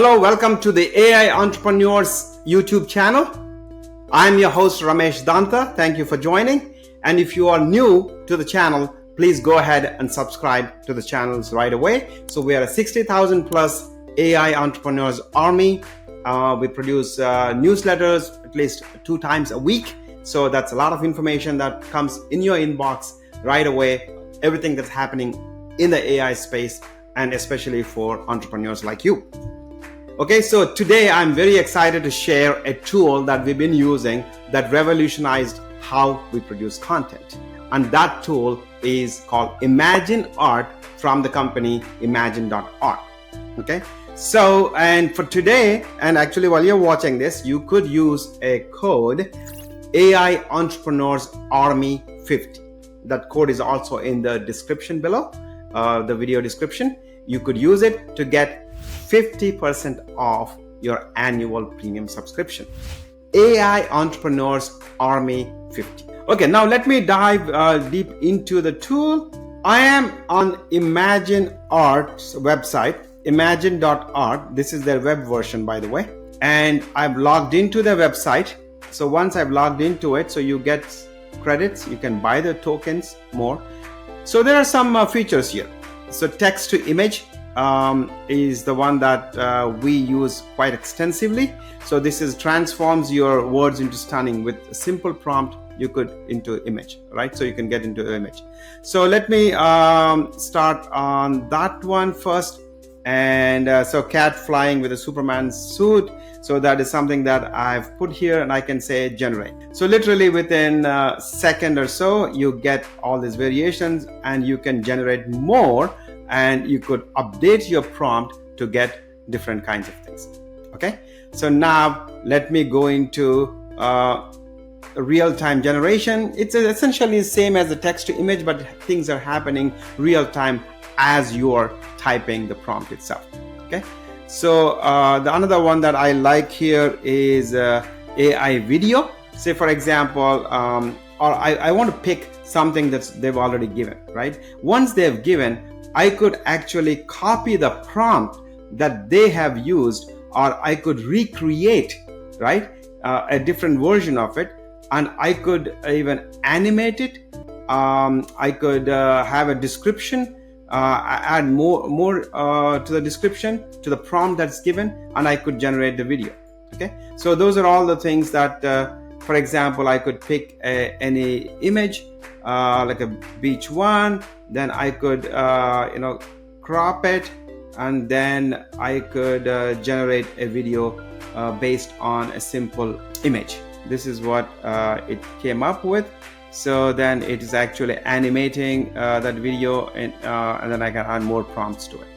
Hello, welcome to the AI Entrepreneurs YouTube channel. I'm your host Ramesh Danta. Thank you for joining. And if you are new to the channel, please go ahead and subscribe to the channels right away. So we are a 60,000 plus AI entrepreneurs army. We produce newsletters at least 2 times a week. So that's a lot of information that comes in your inbox right away. Everything that's happening in the AI space, and especially for entrepreneurs like you. Okay, so today I'm very excited to share a tool that we've been using that revolutionized how we produce content. And that tool is called Imagine.Art from the company Imagine.Art. Okay, so and for today, and actually while you're watching this, you could use a code AI Entrepreneurs Army 50. That code is also in the description below, the video description. You could use it to get 50% off your annual premium subscription. AI Entrepreneurs Army 50. Okay, now let me dive deep into the tool. I am on Imagine.Art's website, Imagine.Art. This is their web version, by the way. And I've logged into their website. So once I've logged into it, so you get credits, you can buy the tokens more. So there are some features here. So text to image is the one that we use quite extensively. So this is transforms your words into stunning with a simple prompt. You could into image, right? So you can get into the image. So let me start on that one first. And so cat flying with a Superman suit. So that is something that I've put here, and I can say generate. So literally within a second or so, you get all these variations, and you can generate more, and you could update your prompt to get different kinds of things. Okay, so now let me go into real-time generation. It's essentially the same as the text to image, but things are happening real-time as you're typing the prompt itself. Okay, so the another one that I like here is AI video. Say for example, or I want to pick something that they've already given, right? Once they've given, I could actually copy the prompt that they have used, or I could recreate, right, a different version of it, and I could even animate it. I could have a description, add more to the description, to the prompt that's given, and I could generate the video. Okay, so those are all the things that, for example, I could pick any image, like a beach one, then I could crop it, and then I could generate a video based on a simple image. This is what it came up with. So then it is actually animating that video, and then I can add more prompts to it.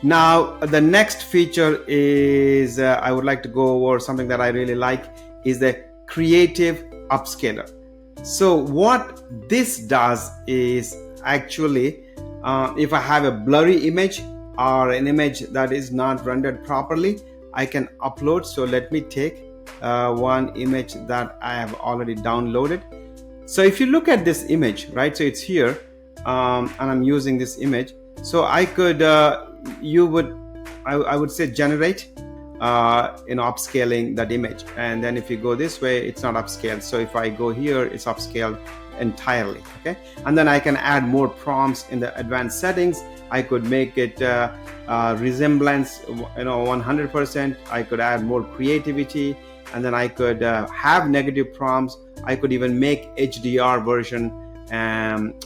Now the next feature is I would like to go over something that I really like, is the creative upscaler. So what this does is actually if I have a blurry image or an image that is not rendered properly, I can upload. So let me take one image that I have already downloaded. So if you look at this image, right, so it's here, and I'm using this image. So I could, I would say generate, upscaling that image. And then if you go this way, it's not upscaled. So if I go here, it's upscaled entirely. Okay, and then I can add more prompts in the advanced settings. I could make it resemblance, 100%. I could add more creativity, and then I could have negative prompts. I could even make HDR version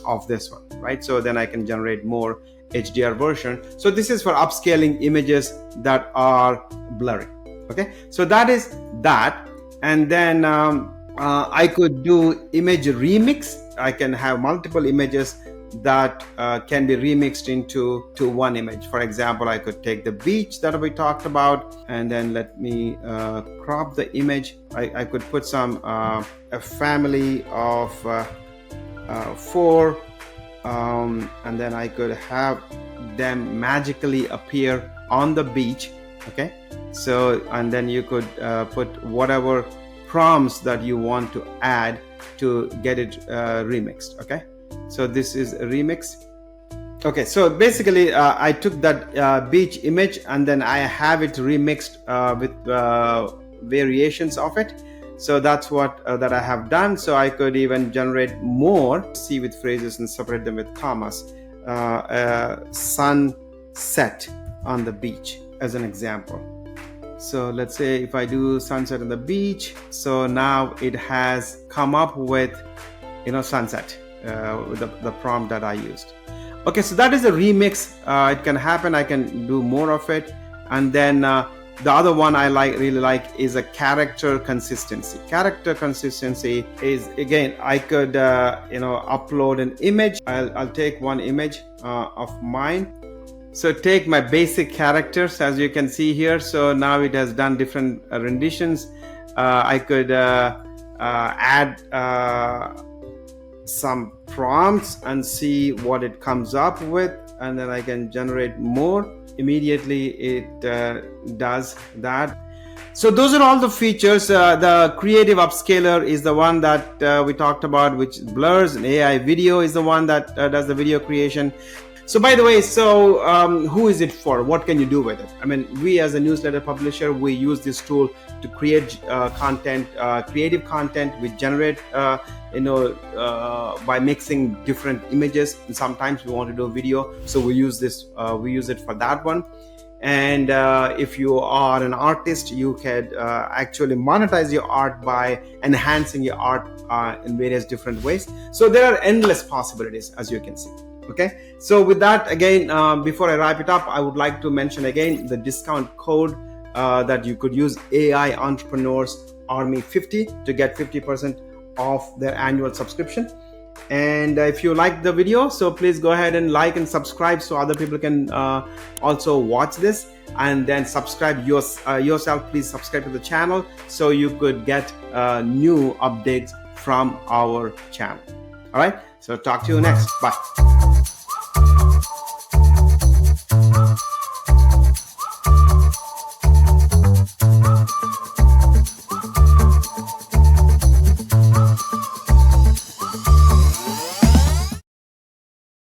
of this one, right? So then I can generate more HDR version. So this is for upscaling images that are blurry. Okay, so that is that. And then I could do image remix. I can have multiple images that can be remixed into one image. For example, I could take the beach that we talked about, and then let me crop the image. I could put some a family of 4, and then I could have them magically appear on the beach. Okay, so and then you could put whatever prompts that you want to add to get it remixed. Okay, so this is a remix. Okay, so basically I took that beach image and then I have it remixed with variations of it. So that's what that I have done. So I could even generate more, see with phrases and separate them with commas. Sunset on the beach as an example. So let's say if I do sunset on the beach, so now it has come up with, sunset with the prompt that I used. Okay, so that is a remix. It can happen. I can do more of it. And then the other one I really like is a character consistency. Character consistency is, again, I could upload an image. I'll take one image of mine. So take my basic characters, as you can see here. So now it has done different renditions. I could add some prompts and see what it comes up with, and then I can generate more. Immediately it does that. So those are all the features. The creative upscaler is the one that we talked about, which blurs, and AI video is the one that does the video creation. So by the way, who is it for? What can you do with it? I mean, we as a newsletter publisher, we use this tool to create content, creative content. We generate, by mixing different images. And sometimes we want to do a video, so we use this. We use it for that one. And if you are an artist, you can actually monetize your art by enhancing your art in various different ways. So there are endless possibilities, as you can see. Okay, so with that, again, before I wrap it up, I would like to mention again the discount code that you could use: AI Entrepreneurs Army 50 to get 50% off their annual subscription. And if you like the video, so please go ahead and like and subscribe so other people can also watch this. And then subscribe yourself. Please subscribe to the channel so you could get new updates from our channel. All right, so talk to you next. Bye.